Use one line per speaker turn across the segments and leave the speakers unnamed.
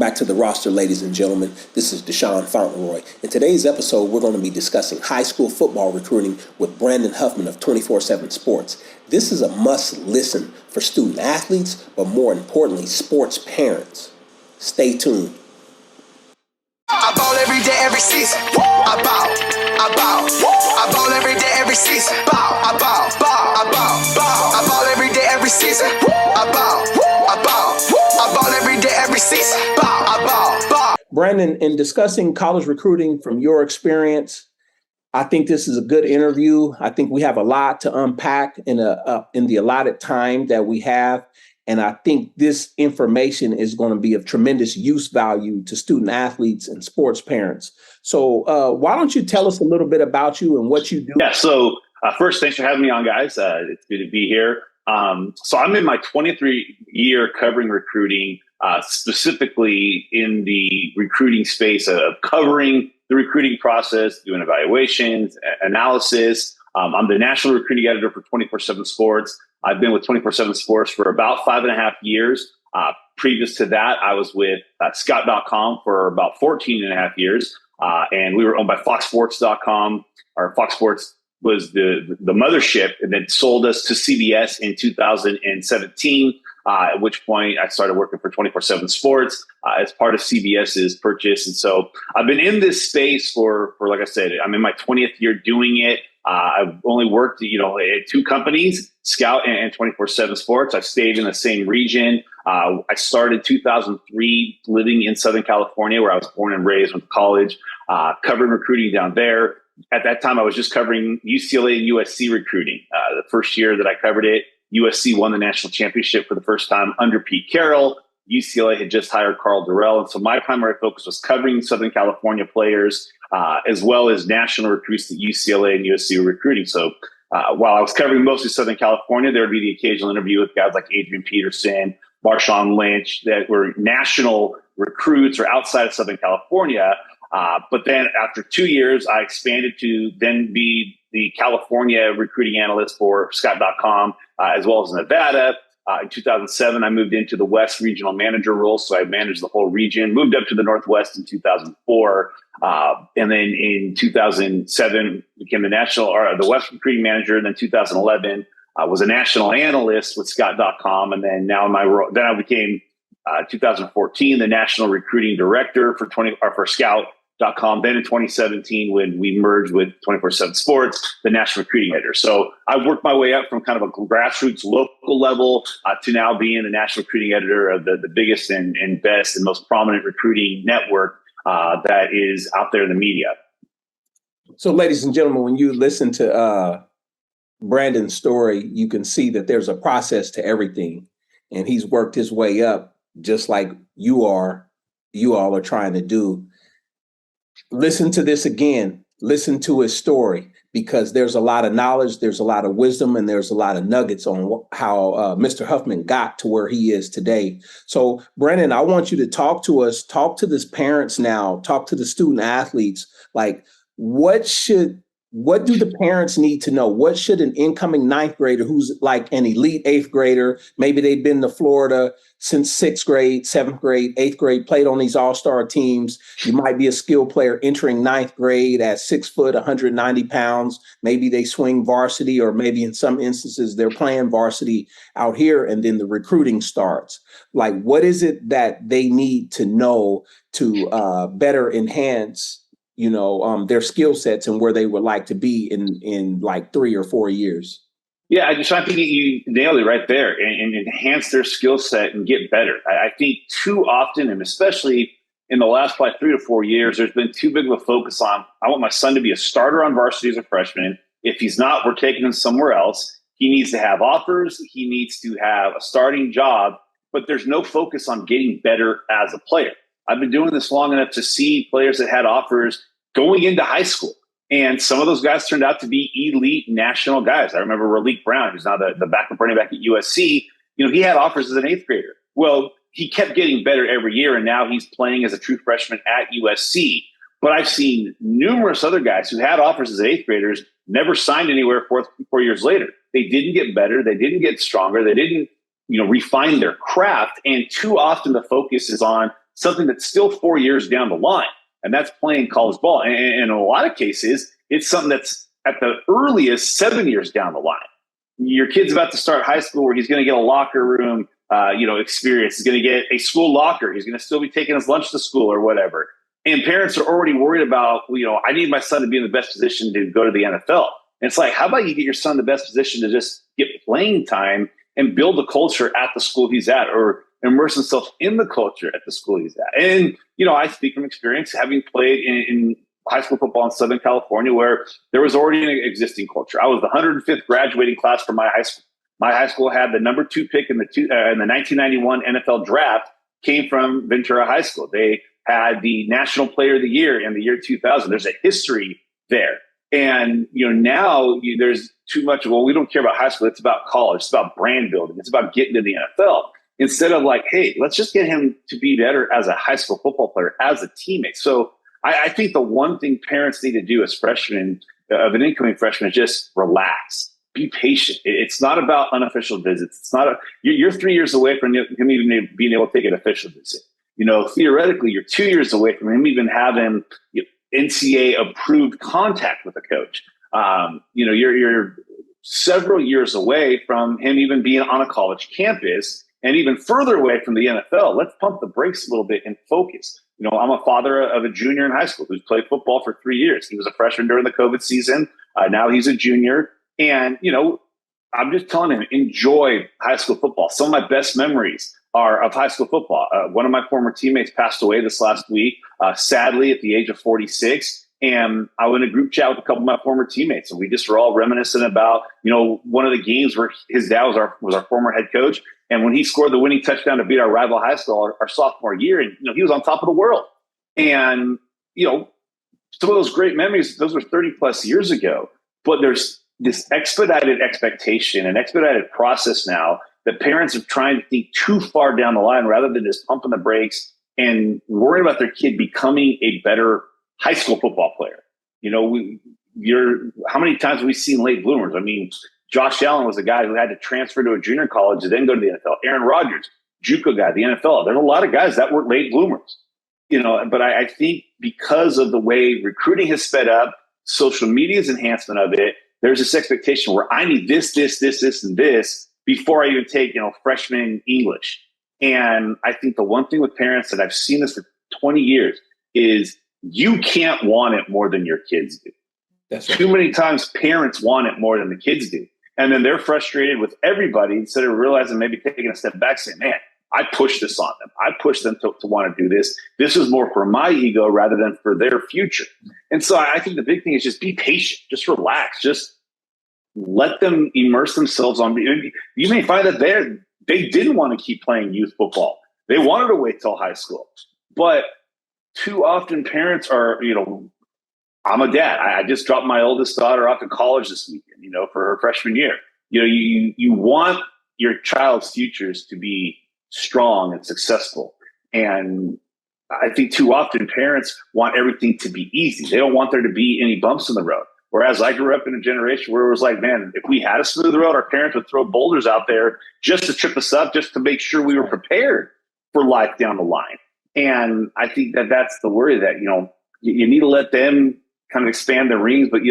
back to the roster, ladies and gentlemen. This is Deshaun Fauntleroy. In today's episode, we're going to be discussing high school football recruiting with Brandon Huffman of 24/7 Sports. This is a must-listen for student athletes, but more importantly, sports parents. Stay tuned.
I ball every day, every season. I ball every day, every season. I ball every day, every season. I ball every day, every season.
Brandon, in discussing college recruiting from your experience, I think this is a good interview. I think we have a lot to unpack in the allotted time that we have. And I think this information is going to be of tremendous use value to student athletes and sports parents. So why don't you tell us a little bit about you and what you do?
Yeah, so first, thanks for having me on, guys. It's good to be here. So I'm in my 23 year covering recruiting, specifically in the recruiting space of covering the recruiting process, doing evaluations, analysis. I'm the national recruiting editor for 24/7 Sports. I've been with 24/7 Sports for about 5.5 years. Previous to that, I was with Scout.com for about 14.5 years. And we were owned by FoxSports.com. Or Fox Sports was the mothership, and then sold us to CBS in 2017, at which point I started working for 24/7 Sports as part of CBS's purchase. And so I've been in this space for like I said, I'm in my 20th year doing it. I've only worked, at two companies, Scout and 24/7 Sports. I've stayed in the same region. I started 2003 living in Southern California, where I was born and raised, went to college, covering recruiting down there. At that time, I was just covering UCLA and USC recruiting. The first year that I covered it, USC won the national championship for the first time under Pete Carroll. UCLA had just hired Carl Durrell. And so my primary focus was covering Southern California players, as well as national recruits that UCLA and USC were recruiting. So while I was covering mostly Southern California, there would be the occasional interview with guys like Adrian Peterson, Marshawn Lynch, that were national recruits or outside of Southern California. But then after 2 years, I expanded to then be the California recruiting analyst for Scott.com, as well as Nevada. In 2007, I moved into the West regional manager role. So I managed the whole region, moved up to the Northwest in 2004. And then in 2007, became the West recruiting manager. And then 2011, was a national analyst with Scott.com. And then now my role, then I became 2014, the national recruiting director for Scout.com. Then in 2017, when we merged with 24/7 Sports, the national recruiting editor. So I worked my way up from kind of a grassroots local level to now being the national recruiting editor of the biggest and best and most prominent recruiting network that is out there in the media.
So, ladies and gentlemen, when you listen to Brandon's story, you can see that there's a process to everything, and he's worked his way up just like you all are trying to do. Listen to this again. Listen to his story, because there's a lot of knowledge, there's a lot of wisdom, and there's a lot of nuggets on how Mr. Huffman got to where he is today. So, Brandon, I want you to talk to the parents now, talk to the student athletes. Like, what do the parents need to know? What should an incoming ninth grader who's like an elite eighth grader, maybe they've been to Florida since sixth grade, seventh grade, eighth grade, played on these all-star teams. You might be a skill player entering ninth grade at 6 foot, 190 pounds. Maybe they swing varsity, or maybe in some instances they're playing varsity out here, and then the recruiting starts. Like, what is it that they need to know to better enhance their skill sets and where they would like to be in like 3 or 4 years?
Yeah, I think you nailed it right there, and enhance their skill set and get better. I think too often, and especially in the last 3 to 4 years, there's been too big of a focus on, I want my son to be a starter on varsity as a freshman. If he's not, we're taking him somewhere else. He needs to have offers. He needs to have a starting job, but there's no focus on getting better as a player. I've been doing this long enough to see players that had offers going into high school. And some of those guys turned out to be elite national guys. I remember Raleek Brown, who's now the backup running back at USC. He had offers as an eighth grader. Well, he kept getting better every year, and now he's playing as a true freshman at USC. But I've seen numerous other guys who had offers as eighth graders, never signed anywhere 4 years later. They didn't get better. They didn't get stronger. They didn't, refine their craft. And too often the focus is on something that's still 4 years down the line, and that's playing college ball. And in a lot of cases, it's something that's at the earliest 7 years down the line. Your kid's about to start high school where he's going to get a locker room, experience. He's going to get a school locker. He's going to still be taking his lunch to school or whatever. And parents are already worried about, I need my son to be in the best position to go to the NFL. And it's like, how about you get your son in the best position to just get playing time and build the culture at the school he's at, or immerse himself in the culture at the school he's at. And, I speak from experience, having played in high school football in Southern California, where there was already an existing culture. I was the 105th graduating class from my high school. My high school had the number 2 pick in the 1991 NFL draft, came from Ventura High School. They had the National Player of the Year in the year 2000. There's a history there. And, now there's too much, we don't care about high school. It's about college. It's about brand building. It's about getting to the NFL. Instead of like, hey, let's just get him to be better as a high school football player, as a teammate. So I think the one thing parents need to do as freshmen, of an incoming freshman, is just relax. Be patient. It's not about unofficial visits. It's not you're 3 years away from him even being able to take an official visit. Theoretically, you're 2 years away from him even having NCAA approved contact with a coach. You're several years away from him even being on a college campus, and even further away from the NFL. Let's pump the brakes a little bit and focus. I'm a father of a junior in high school who's played football for 3 years. He was a freshman during the COVID season. Now he's a junior. And, I'm just telling him, enjoy high school football. Some of my best memories are of high school football. One of my former teammates passed away this last week, sadly, at the age of 46. And I was in a group chat with a couple of my former teammates, and we just were all reminiscent about, one of the games where his dad was our former head coach. And when he scored the winning touchdown to beat our rival high school our sophomore year, and he was on top of the world. And, some of those great memories, those were 30 plus years ago. But there's this expedited expectation and expedited process now that parents are trying to think too far down the line rather than just pumping the brakes and worrying about their kid becoming a better high school football player. How many times have we seen late bloomers? I mean, Josh Allen was a guy who had to transfer to a junior college and then go to the NFL. Aaron Rodgers, JUCO guy, the NFL. There's a lot of guys that were late bloomers, but I think because of the way recruiting has sped up, social media's enhancement of it, there's this expectation where I need this, and this before I even take, freshman English. And I think the one thing with parents, that I've seen this for 20 years, is you can't want it more than your kids do.
That's right.
Too many times parents want it more than the kids do. And then they're frustrated with everybody instead of realizing, maybe taking a step back, saying, man, I pushed this on them. I pushed them to want to do this. This is more for my ego rather than for their future. And so I think the big thing is just be patient, just relax, just let them immerse themselves on. You may find that they didn't want to keep playing youth football. They wanted to wait till high school. But too often parents are, I'm a dad. I just dropped my oldest daughter off at college this weekend, for her freshman year. You want your child's futures to be strong and successful. And I think too often parents want everything to be easy. They don't want there to be any bumps in the road. Whereas I grew up in a generation where it was like, man, if we had a smooth road, our parents would throw boulders out there just to trip us up, just to make sure we were prepared for life down the line. And I think that's the worry, that, you need to let them kind of expand their wings, but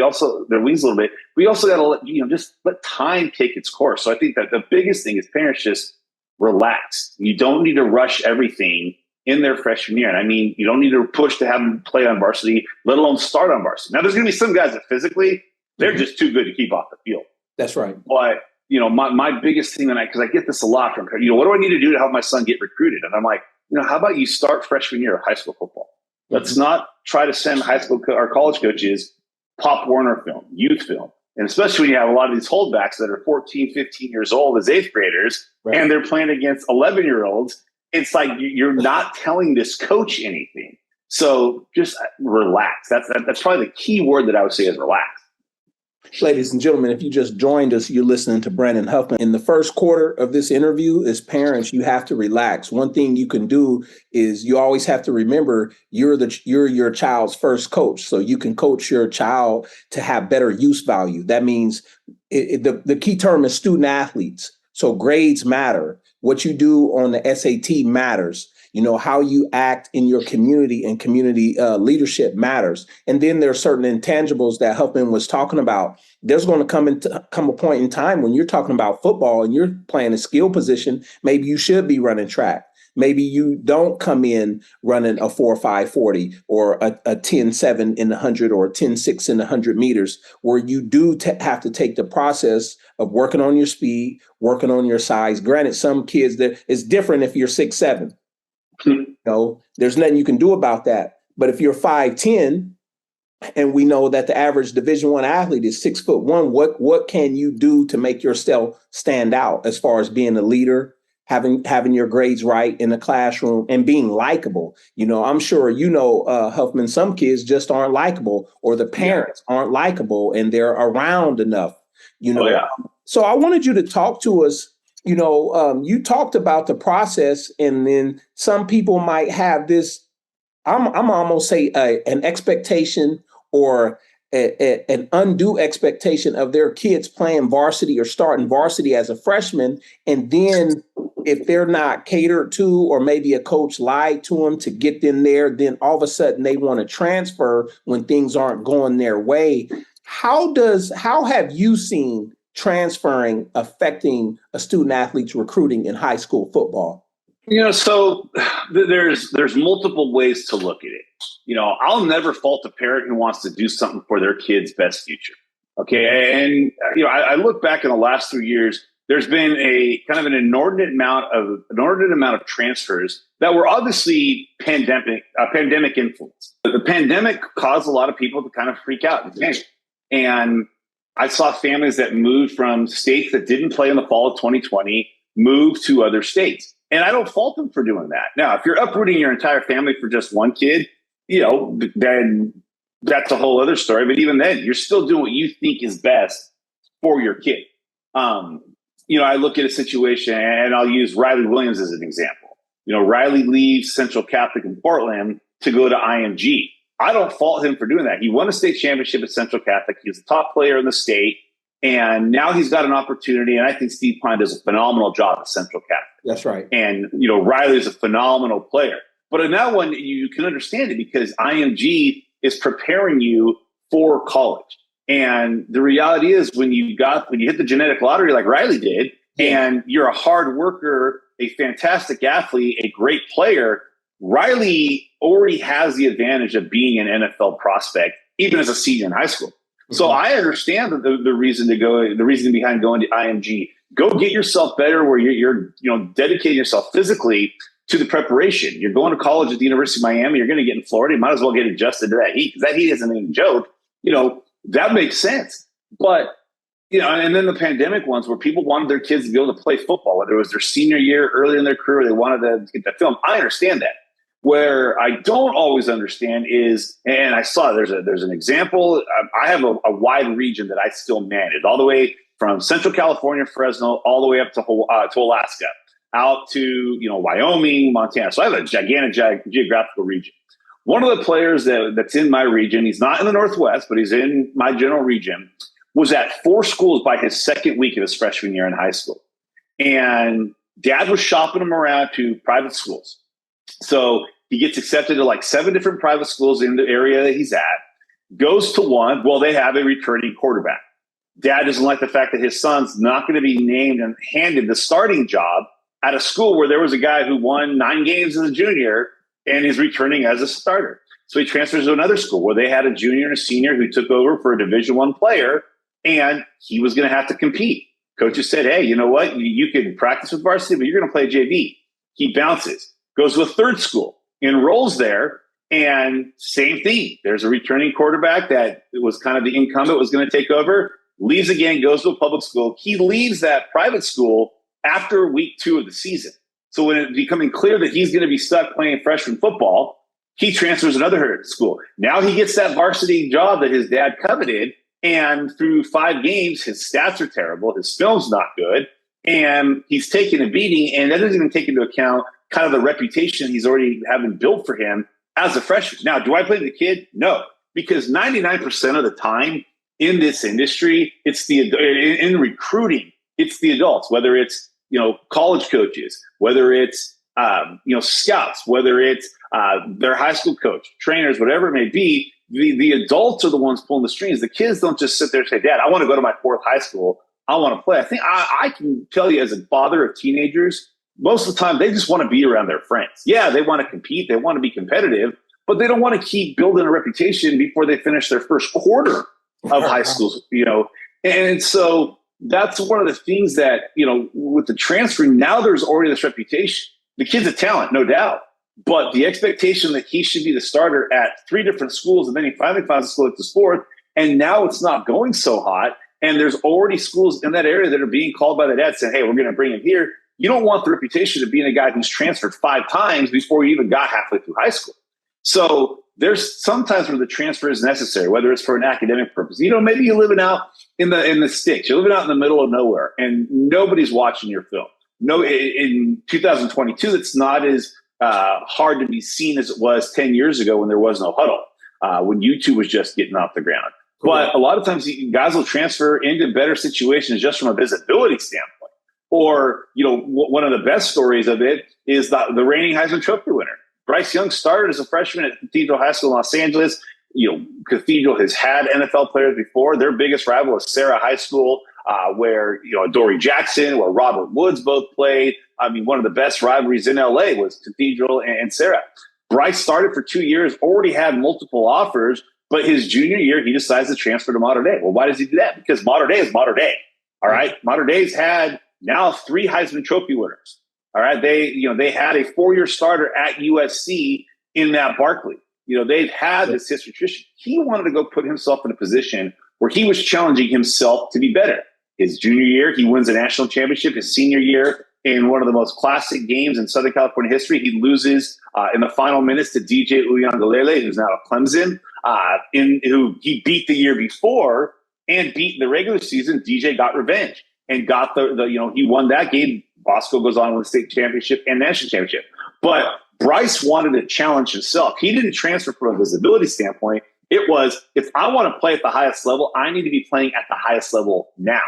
their wings a little bit. We also got to let time take its course. So I think that the biggest thing is parents just relax. You don't need to rush everything in their freshman year. And I mean, you don't need to push to have them play on varsity, let alone start on varsity. Now, there's going to be some guys that physically, they're just too good to keep off the field.
That's right.
But, my biggest thing, because I get this a lot from, what do I need to do to help my son get recruited? And I'm like, how about you start freshman year of high school football? Let's not try to send high school or college coaches Pop Warner film, youth film. And especially when you have a lot of these holdbacks that are 14, 15 years old as eighth graders, right, and they're playing against 11-year-olds. It's like you're not telling this coach anything. So just relax. That's probably the key word that I would say is relax.
Ladies and gentlemen, if you just joined us, you're listening to Brandon Huffman. In the first quarter of this interview, as parents, you have to relax. One thing you can do is you always have to remember you're your child's first coach. So you can coach your child to have better use value. That means the key term is student athletes. So grades matter. What you do on the SAT matters. How you act in your community and community leadership matters. And then there are certain intangibles that Huffman was talking about. There's going to come a point in time when you're talking about football and you're playing a skill position. Maybe you should be running track. Maybe you don't come in running a 4.5 or a 10.7 in the 100 or a 10.6 in the 100 meters, where you do have to take the process of working on your speed, working on your size. Granted, some kids, it's different if you're 6'7". There's nothing you can do about that. But if you're 5'10", and we know that the average Division I athlete is 6'1", what can you do to make yourself stand out as far as being a leader, having your grades right in the classroom, and being likable? I'm sure Huffman, some kids just aren't likable, or the parents aren't likable, and they're around enough.
Oh, yeah.
So I wanted you to talk to us. You talked about the process, and then some people might have this. I'm almost say an expectation, or an undue expectation of their kids playing varsity or starting varsity as a freshman. And then if they're not catered to, or maybe a coach lied to them to get them there, then all of a sudden they want to transfer when things aren't going their way. How have you seen transferring affecting a student athlete's recruiting in high school football?
So there's multiple ways to look at it. I'll never fault a parent who wants to do something for their kid's best future. Okay. And, I look back in the last 3 years, there's been a kind of an inordinate amount of transfers that were obviously pandemic influence. The pandemic caused a lot of people to kind of freak out. And I saw families that moved from states that didn't play in the fall of 2020, move to other states. And I don't fault them for doing that. Now, if you're uprooting your entire family for just one kid, then that's a whole other story. But even then, you're still doing what you think is best for your kid. I look at a situation, and I'll use Riley Williams as an example. Riley leaves Central Catholic in Portland to go to IMG. I don't fault him for doing that. He won a state championship at Central Catholic. He was the top player in the state. And now he's got an opportunity, and I think Steve Pine does a phenomenal job at Central Catholic.
That's right.
And, Riley's a phenomenal player. But in that one, you can understand it because IMG is preparing you for college. And the reality is when you hit the genetic lottery like Riley did, and you're a hard worker, a fantastic athlete, a great player, Riley already has the advantage of being an NFL prospect, even as a senior in high school. So I understand the reason behind going to IMG. Go get yourself better, where you're dedicating yourself physically to the preparation. You're going to college at the University of Miami. You're going to get in Florida. You might as well get adjusted to that heat, because that heat isn't any joke. That makes sense. But and then the pandemic ones, where people wanted their kids to be able to play football, whether it was their senior year, early in their career, they wanted to get that film. I understand that. Where I don't always understand is, and I saw there's an example. I have a wide region that I still manage, all the way from Central California, Fresno, all the way up to Alaska, out to Wyoming, Montana. So I have a gigantic geographical region. One of the players that's in my region, he's not in the Northwest, but he's in my general region, was at 4 schools by his second week of his freshman year in high school. And dad was shopping him around to private schools. So he gets accepted to like 7 different private schools in the area that he's at, goes to one. Well, they have a returning quarterback. Dad doesn't like the fact that his son's not going to be named and handed the starting job at a school where there was a guy who won 9 games as a junior and is returning as a starter. So he transfers to another school where they had a junior and a senior who took over for a Division I player, and he was going to have to compete. Coaches said, hey, you know what? You can practice with varsity, but you're going to play JV. He bounces, goes to a third school, enrolls there, and same thing. There's a returning quarterback that was kind of the incumbent, was going to take over, leaves again, goes to a public school. He leaves that private school after week 2 of the season. So when it's becoming clear that he's going to be stuck playing freshman football, he transfers another school. Now he gets that varsity job that his dad coveted, and through 5 games, his stats are terrible. His film's not good, and he's taking a beating, and that doesn't even take into account kind of the reputation he's already having built for him as a freshman. Now, do I blame the kid? No, because 99% of the time in this industry, in recruiting, it's the adults, whether it's college coaches, whether it's scouts, whether it's their high school coach, trainers, whatever it may be, the adults are the ones pulling the strings. The kids don't just sit there and say, Dad, I want to go to my fourth high school. I want to play. I think I can tell you as a father of teenagers, most of the time they just want to be around their friends. Yeah, they want to compete. They want to be competitive, but they don't want to keep building a reputation before they finish their first quarter of high school, And so that's one of the things that, with the transferring, now there's already this reputation. The kid's a talent, no doubt. But the expectation that he should be the starter at 3 different schools, and then he finally finds a school at the 4th, and now it's not going so hot. And there's already schools in that area that are being called by the dad saying, hey, we're going to bring him here. You don't want the reputation of being a guy who's transferred 5 times before you even got halfway through high school. So there's sometimes where the transfer is necessary, whether it's for an academic purpose. Maybe you're living out in the sticks. You're living out in the middle of nowhere, and nobody's watching your film. No, in 2022, it's not as hard to be seen as it was 10 years ago when there was no huddle, when YouTube was just getting off the ground. But a lot of times guys will transfer into better situations just from a visibility standpoint. Or, one of the best stories of it is the reigning Heisman Trophy winner. Bryce Young started as a freshman at Cathedral High School in Los Angeles. Cathedral has had NFL players before. Their biggest rival is Sarah High School, where, Dory Jackson, where Robert Woods both played. I mean, one of the best rivalries in LA was Cathedral and Sarah. Bryce started for 2 years, already had multiple offers, but his junior year, he decides to transfer to Mater Dei. Well, why does he do that? Because Mater Dei is Mater Dei. All right. Mater Dei's had now 3 Heisman Trophy winners. All right. They had a 4-year starter at USC in Matt Barkley. They've had this history tradition. He wanted to go put himself in a position where he was challenging himself to be better. His junior year, he wins a national championship. His senior year, in one of the most classic games in Southern California history, he loses in the final minutes to DJ Uiagalelei, who's now at Clemson, who he beat the year before and beat in the regular season. DJ got revenge and got he won that game. Bosco goes on with the state championship and national championship. But Bryce wanted to challenge himself. He didn't transfer from a visibility standpoint. It was, if I want to play at the highest level, I need to be playing at the highest level now.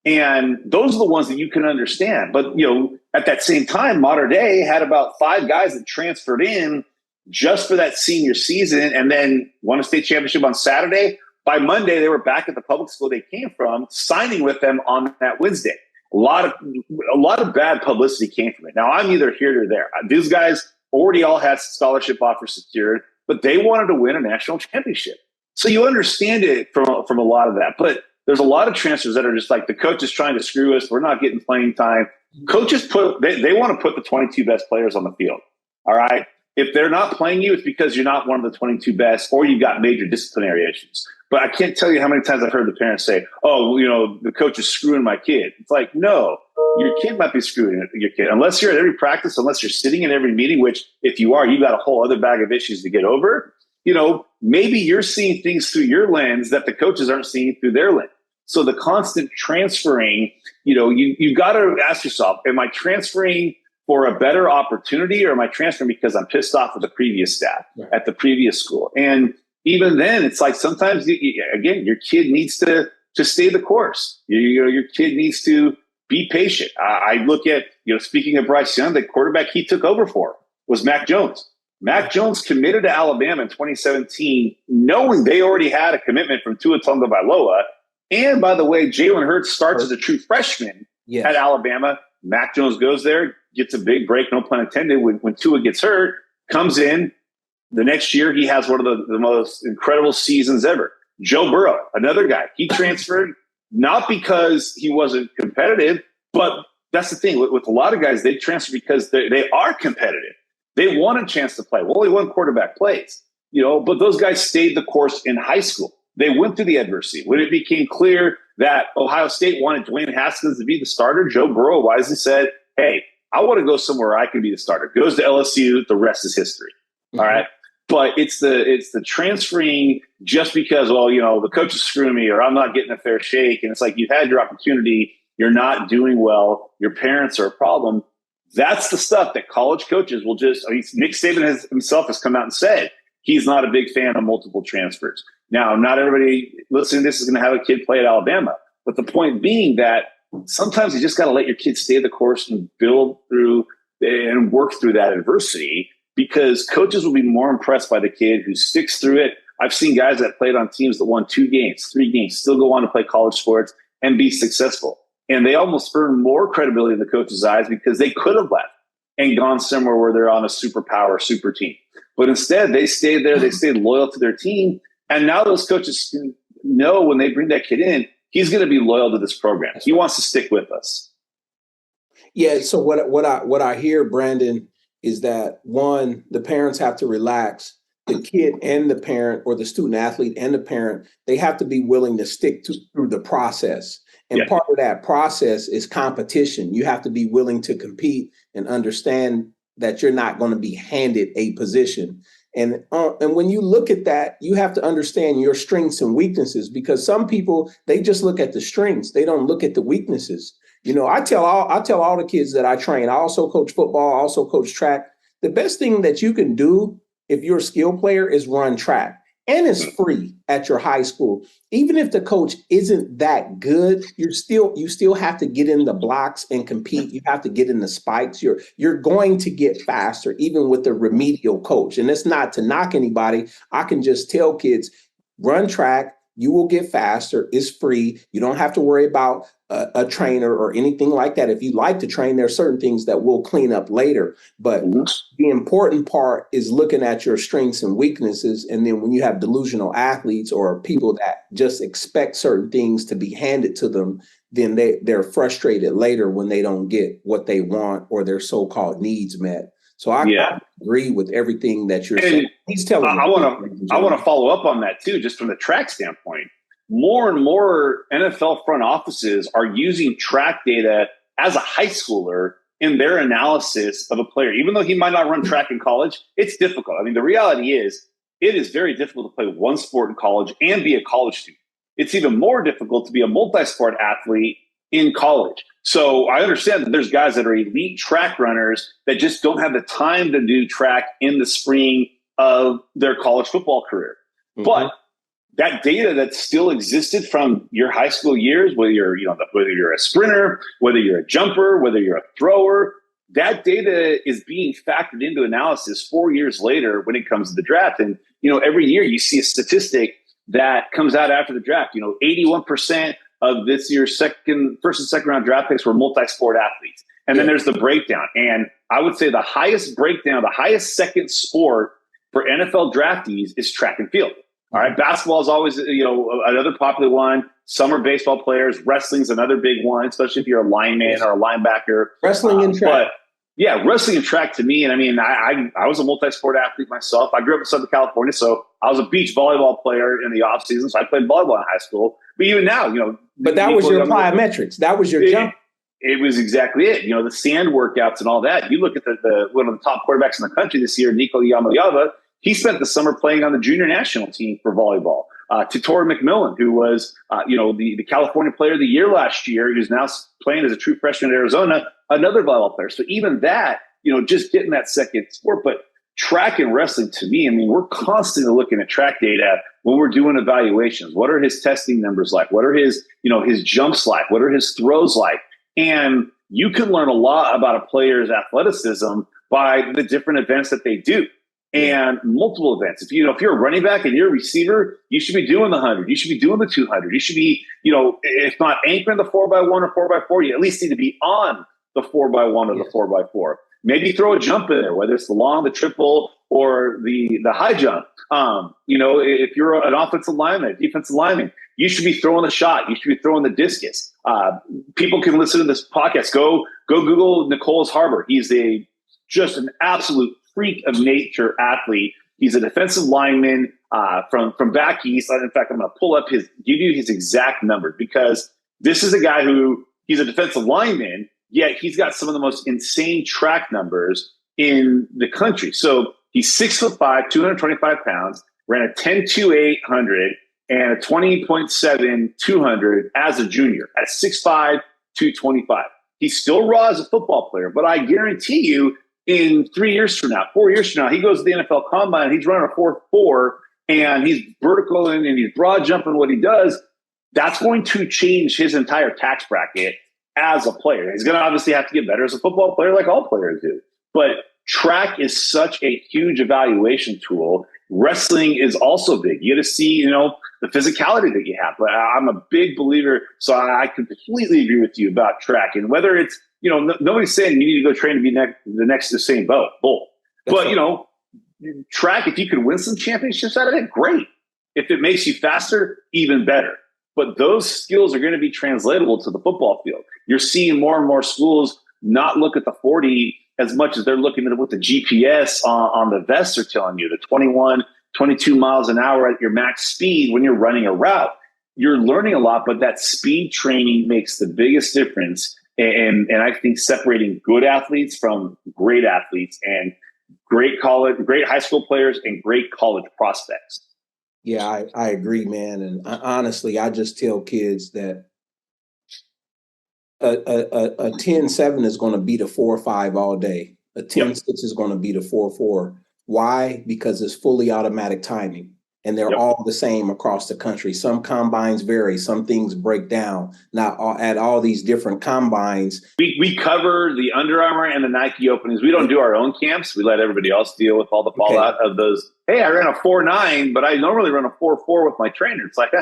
And those are the ones that you can understand. But, at that same time, Mater Dei had about 5 guys that transferred in just for that senior season and then won a state championship on Saturday. By Monday, they were back at the public school they came from, signing with them on that Wednesday. A lot of bad publicity came from it. Now, I'm either here or there. These guys already all had scholarship offers secured, but they wanted to win a national championship. So you understand it from a lot of that. But there's a lot of transfers that are just like, the coach is trying to screw us. We're not getting playing time. Coaches they want to put the 22 best players on the field. All right. If they're not playing you, it's because you're not one of the 22 best, or you've got major disciplinary issues. But I can't tell you how many times I've heard the parents say, oh, the coach is screwing my kid. It's like, no, your kid might be screwing your kid. Unless you're at every practice, unless you're sitting in every meeting, which if you are, you've got a whole other bag of issues to get over. Maybe you're seeing things through your lens that the coaches aren't seeing through their lens. So the constant transferring, you've got to ask yourself, am I transferring for a better opportunity, or am I transferring because I'm pissed off with the previous staff at the previous school? And even then, it's like sometimes, again, your kid needs to stay the course. Your kid needs to be patient. I look at, speaking of Bryce Young, the quarterback he took over for was Mac Jones. Mac Jones committed to Alabama in 2017, knowing they already had a commitment from Tua Tagovailoa. And by the way, Jalen Hurts starts as a true freshman at Alabama. Mac Jones goes there, gets a big break, no pun intended, when Tua gets hurt, comes in. The next year, he has one of the most incredible seasons ever. Joe Burrow, another guy, he transferred not because he wasn't competitive, but that's the thing. With a lot of guys, they transfer because they are competitive. They want a chance to play. Well, only one quarterback plays, but those guys stayed the course in high school. They went through the adversity. When it became clear that Ohio State wanted Dwayne Haskins to be the starter, Joe Burrow wisely said, hey, I want to go somewhere I can be the starter. Goes to LSU. The rest is history. Mm-hmm. All right. But it's the transferring just because, the coach is screwing me, or I'm not getting a fair shake. And it's like, you've had your opportunity. You're not doing well. Your parents are a problem. That's the stuff that college coaches will Nick Saban himself has come out and said he's not a big fan of multiple transfers. Now, not everybody listening to this is going to have a kid play at Alabama. But the point being that sometimes you just got to let your kids stay the course and build through and work through that adversity, because coaches will be more impressed by the kid who sticks through it. I've seen guys that played on teams that won 2 games, 3 games, still go on to play college sports and be successful. And they almost earn more credibility in the coach's eyes because they could have left and gone somewhere where they're on a superpower, super team. But instead, they stayed there. They stayed loyal to their team. And now those coaches know when they bring that kid in, he's going to be loyal to this program. He wants to stick with us.
Yeah. So what I hear, Brandon, is that one, the parents have to relax. The kid and the parent, or the student athlete and the parent, they have to be willing to stick through the process. And part of that process is competition. You have to be willing to compete and understand that you're not going to be handed a position. And when you look at that, you have to understand your strengths and weaknesses, because some people, they just look at the strengths. They don't look at the weaknesses. You know, I tell all the kids that I train, I also coach football, I also coach track. The best thing that you can do if you're a skill player is run track. And it's free at your high school. Even if the coach isn't that good, you still have to get in the blocks and compete. You have to get in the spikes. You're going to get faster, even with the remedial coach. And it's not to knock anybody. I can just tell kids, run track. You will get faster. It's free. You don't have to worry about a trainer or anything like that. If you like to train, there are certain things that we'll clean up later. But the important part is looking at your strengths and weaknesses. And then when you have delusional athletes or people that just expect certain things to be handed to them, then they're frustrated later when they don't get what they want or their so-called needs met. So I agree with everything that you're saying. He's telling
I want to follow up on that too, just from the track standpoint. More and more NFL front offices are using track data as a high schooler in their analysis of a player. Even though he might not run track in college, it's difficult. I mean, the reality is it is very difficult to play one sport in college and be a college student. It's even more difficult to be a multi-sport athlete in college. So I understand that there's guys that are elite track runners that just don't have the time to do track in the spring of their college football career. But that data that still existed from your high school years, whether you're a sprinter, whether you're a jumper, whether you're a thrower, that data is being factored into analysis 4 years later when it comes to the draft. And, every year you see a statistic that comes out after the draft. 81% of this year's first and second round draft picks were multi-sport athletes. And then there's the breakdown. And I would say the highest breakdown, the highest second sport for NFL draftees is track and field. All right. Basketball is always, another popular one. Summer baseball players, wrestling's another big one, especially if you're a lineman or a linebacker.
Wrestling and track.
But wrestling and track to me, and I mean, I was a multi-sport athlete myself. I grew up in Southern California, so I was a beach volleyball player in the off season. So I played volleyball in high school. But even now,
But that was your plyometrics. That was your jump.
It was exactly it. The sand workouts and all that. You look at the one of the top quarterbacks in the country this year, Nico Yamayava. He spent the summer playing on the junior national team for volleyball. Tori McMillan, who was, the California Player of the Year last year, who's now playing as a true freshman in Arizona, another volleyball player. So even that, just getting that second sport. But track and wrestling, to me, I mean, we're constantly looking at track data when we're doing evaluations. What are his testing numbers like? What are his jumps like? What are his throws like? And you can learn a lot about a player's athleticism by the different events that they do. And multiple events. If you're a running back and you're a receiver, you should be doing the 100. You should be doing the 200. You should be, if not anchoring the 4x1 or 4x4, you at least need to be on the 4x1 or the 4x4. Maybe throw a jump in there, whether it's the long, the triple, or the high jump. If you're an offensive lineman, a defensive lineman, you should be throwing the shot. You should be throwing the discus. People can listen to this podcast. Go Google Nicholas Harbor. He's just an absolute freak of nature athlete. He's a defensive lineman from back east. In fact, I'm going to give you his exact number, because this is a guy he's a defensive lineman, yet he's got some of the most insane track numbers in the country. So he's 6'5", 225 pounds, ran a 10.2800 and a 20.7 200 as a junior at 6'5", 225. He's still raw as a football player, but I guarantee you, in 3 years from now, 4 years from now, he goes to the NFL Combine, he's running a 4.4, and he's vertical and he's broad jumping what he does. That's going to change his entire tax bracket as a player. He's going to obviously have to get better as a football player, like all players do. But track is such a huge evaluation tool. Wrestling is also big. You got to see, the physicality that you have. But I'm a big believer, so I completely agree with you about track. And whether it's, nobody's saying you need to go train to be the next Usain Bolt. But, track, if you could win some championships out of it, great. If it makes you faster, even better. But those skills are going to be translatable to the football field. You're seeing more and more schools not look at the 40 as much as they're looking at what the GPS on the vests are telling you, the 21, 22 miles an hour at your max speed when you're running a route. You're learning a lot, but that speed training makes the biggest difference. And I think separating good athletes from great athletes and great high school players and great college prospects.
Yeah, I agree, man. And honestly, I just tell kids that a 10-7 is going to beat a 4-5 all day. A 10-6 is going to beat a 4-4. Why? Because it's fully automatic timing. And they're all the same across the country. Some combines vary. Some things break down. Now, at all these different combines.
We cover the Under Armour and the Nike openings. We don't do our own camps. We let everybody else deal with all the fallout of those. Hey, I ran a 4.9, but I normally run a 4.4 with my trainer. It's like,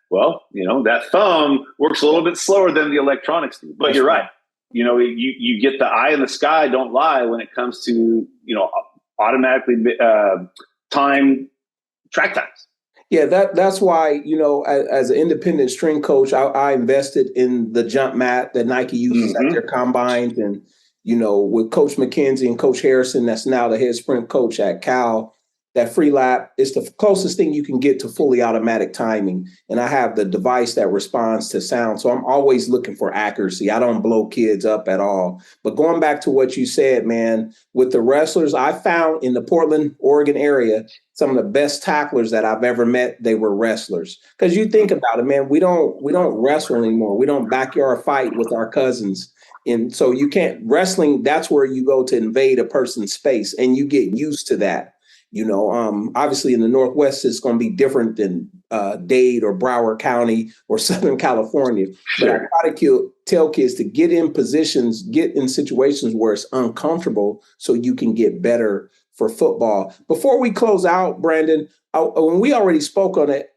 well, that thumb works a little bit slower than the electronics do. But you're right. You get the eye in the sky, don't lie, when it comes to, automatically time track times.
Yeah, that's why, as an independent string coach, I invested in the jump mat that Nike uses at their combines. And, with Coach McKenzie and Coach Harrison, that's now the head sprint coach at Cal, that free lap is the closest thing you can get to fully automatic timing. And I have the device that responds to sound. So I'm always looking for accuracy. I don't blow kids up at all. But going back to what you said, man, with the wrestlers, I found in the Portland, Oregon area, some of the best tacklers that I've ever met, they were wrestlers. Because you think about it, man, we don't wrestle anymore. We don't backyard fight with our cousins. And so you can't wrestling. That's where you go to invade a person's space and you get used to that. Obviously in the Northwest, it's going to be different than Dade or Broward County or Southern California.
Sure.
But I try to tell kids to get in positions, get in situations where it's uncomfortable so you can get better for football. Before we close out, Brandon, when we already spoke on it,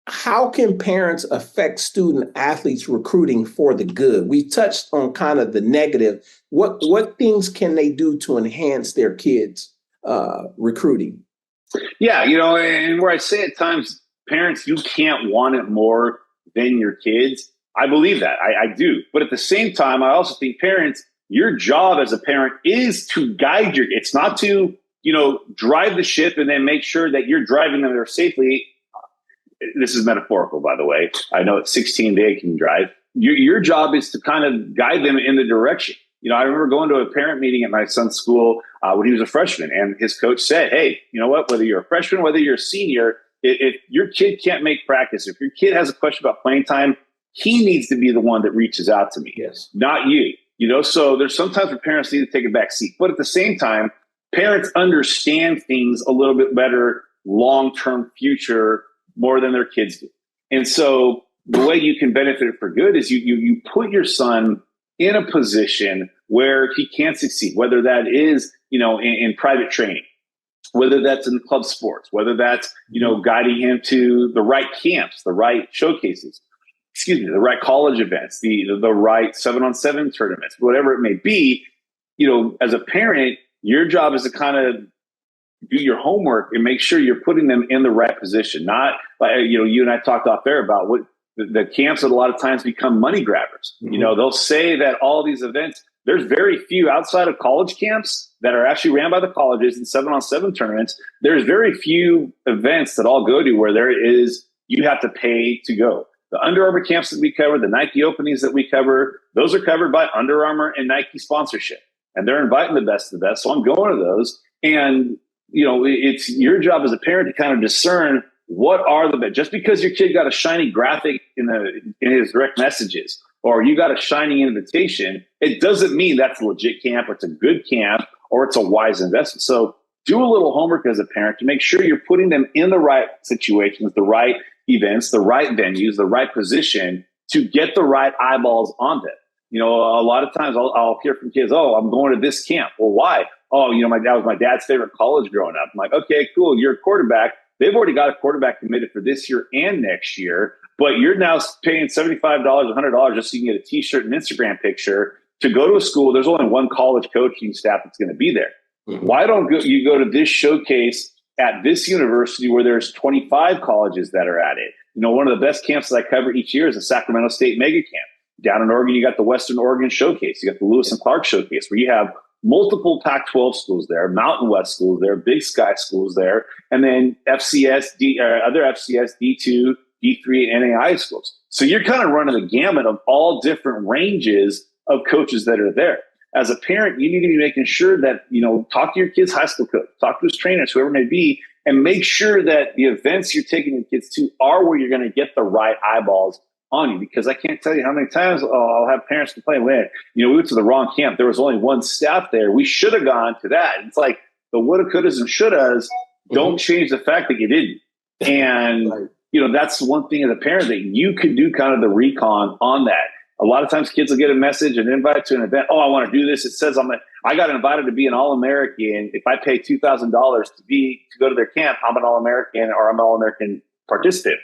how can parents affect student athletes recruiting for the good? We touched on kind of the negative. What things can they do to enhance their kids' recruiting?
Yeah, and where I say at times, parents, you can't want it more than your kids. I believe that. I do. But at the same time, I also think parents, your job as a parent is to guide it's not to, drive the ship and then make sure that you're driving them there safely. This is metaphorical, by the way. I know at 16 they can drive. Your job is to kind of guide them in the direction. I remember going to a parent meeting at my son's school when he was a freshman, and his coach said, hey, you know what, whether you're a freshman, whether you're a senior, if your kid can't make practice, if your kid has a question about playing time, he needs to be the one that reaches out to me, not you. So there's sometimes where parents need to take a back seat. But at the same time, parents understand things a little bit better, long-term future, more than their kids do. And so the way you can benefit for good is you put your son in a position where he can succeed, whether that is, in private training, whether that's in club sports, whether that's, guiding him to the right camps, the right showcases, the right college events, the right 7-on-7 tournaments, whatever it may be. As a parent, your job is to kind of do your homework and make sure you're putting them in the right position. Not like, you and I talked off air about what the camps that a lot of times become money grabbers. They'll say that all these events, there's very few outside of college camps that are actually ran by the colleges and 7-on-7 tournaments. There's very few events that I'll go to where you have to pay to go. The Under Armour camps that we cover, the Nike openings that we cover, those are covered by Under Armour and Nike sponsorship. And they're inviting the best of the best. So I'm going to those. And, it's your job as a parent to kind of discern what are the best. Just because your kid got a shiny graphic in his direct messages, or you got a shiny invitation, it doesn't mean that's a legit camp, or it's a good camp, or it's a wise investment. So do a little homework as a parent to make sure you're putting them in the right situations, the right events, the right venues, the right position to get the right eyeballs on them. A lot of times I'll hear from kids, oh, I'm going to this camp. Well, why? Oh, that was my dad's favorite college growing up. I'm like, okay, cool. You're a quarterback. They've already got a quarterback committed for this year and next year, but you're now paying $75, $100 just so you can get a t-shirt and Instagram picture to go to a school. There's only one college coaching staff that's going to be there. Mm-hmm. Why don't you go to this showcase at this university where there's 25 colleges that are at it? One of the best camps that I cover each year is the Sacramento State Mega Camp. Down in Oregon, you got the Western Oregon Showcase. You got the Lewis and Clark Showcase, where you have multiple Pac-12 schools there, Mountain West schools there, Big Sky schools there, and then FCS, other FCS, D2, D3, and NAI schools. So you're kind of running the gamut of all different ranges of coaches that are there. As a parent, you need to be making sure that, talk to your kid's high school coach, talk to his trainers, whoever it may be, and make sure that the events you're taking your kids to are where you're going to get the right eyeballs on you. Because I can't tell you how many times I'll have parents complain, we went to the wrong camp. There was only one staff there. We should have gone to that. It's like the woulda, couldas, and shouldas don't change the fact that you didn't. And, right. That's one thing as a parent that you could do kind of the recon on that. A lot of times kids will get a message, an invite to an event. Oh, I want to do this. It says I got invited to be an All-American. If I pay $2,000 to go to their camp, I'm an All-American or I'm an All-American participant.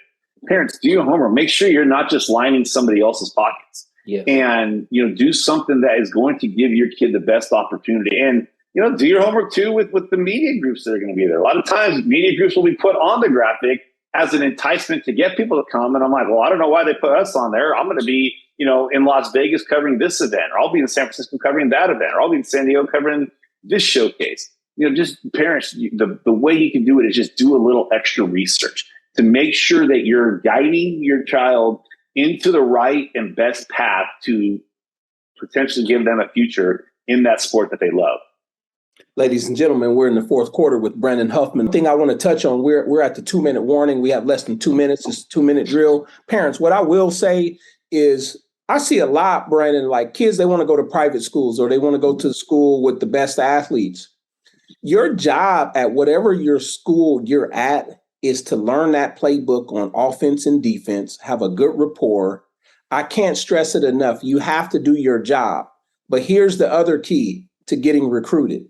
Parents, do your homework. Make sure you're not just lining somebody else's pockets. Yes. And, do something that is going to give your kid the best opportunity. And, do your homework too with the media groups that are going to be there. A lot of times media groups will be put on the graphic as an enticement to get people to come. And I'm like, well, I don't know why they put us on there. I'm going to be, in Las Vegas covering this event, or I'll be in San Francisco covering that event, or I'll be in San Diego covering this showcase. Just parents, the way you can do it is just do a little extra research to make sure that you're guiding your child into the right and best path to potentially give them a future in that sport that they love.
Ladies and gentlemen, we're in the fourth quarter with Brandon Huffman. The thing I want to touch on, we're at the 2-minute warning. We have less than 2 minutes. It's a 2-minute drill. Parents, what I will say is I see a lot, Brandon, like kids, they want to go to private schools or they want to go to school with the best athletes. Your job at whatever your school you're at is to learn that playbook on offense and defense, have a good rapport. I can't stress it enough. You have to do your job. But here's the other key to getting recruited.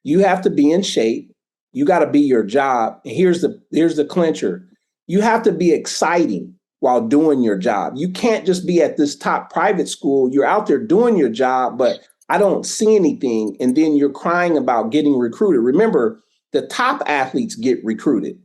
You have to be in shape. You got to be your job. And here's the clincher. You have to be exciting while doing your job. You can't just be at this top private school. You're out there doing your job, but I don't see anything. And then you're crying about getting recruited. Remember, the top athletes get recruited.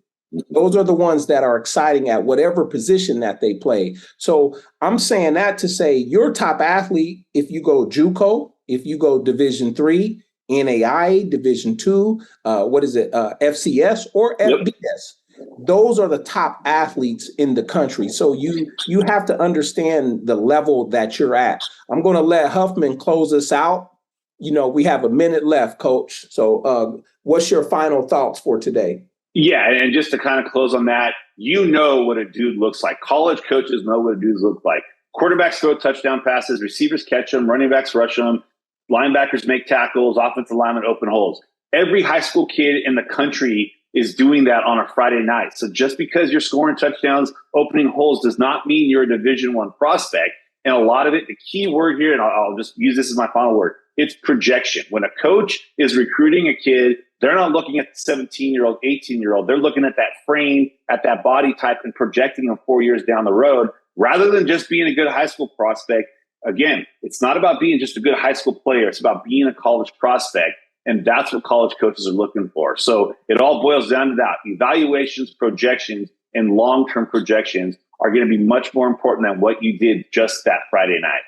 Those are the ones that are exciting at whatever position that they play. So I'm saying that to say your top athlete, if you go JUCO, if you go Division III, NAI, Division II, FCS or FBS. Those are the top athletes in the country. So you have to understand the level that you're at. I'm going to let Huffman close us out. We have a minute left, Coach. So what's your final thoughts for today?
Yeah, and just to kind of close on that, what a dude looks like. College coaches know what a dude looks like. Quarterbacks throw touchdown passes, receivers catch them, running backs rush them, linebackers make tackles, offensive linemen open holes. Every high school kid in the country is doing that on a Friday night. So just because you're scoring touchdowns, opening holes does not mean you're a Division I prospect. And a lot of it, the key word here, and I'll just use this as my final word, it's projection. When a coach is recruiting a kid, they're not looking at the 17-year-old, 18-year-old. They're looking at that frame, at that body type, and projecting them 4 years down the road, rather than just being a good high school prospect. Again, it's not about being just a good high school player. It's about being a college prospect. And that's what college coaches are looking for. So it all boils down to that. Evaluations, projections, and long-term projections are going to be much more important than what you did just that Friday night.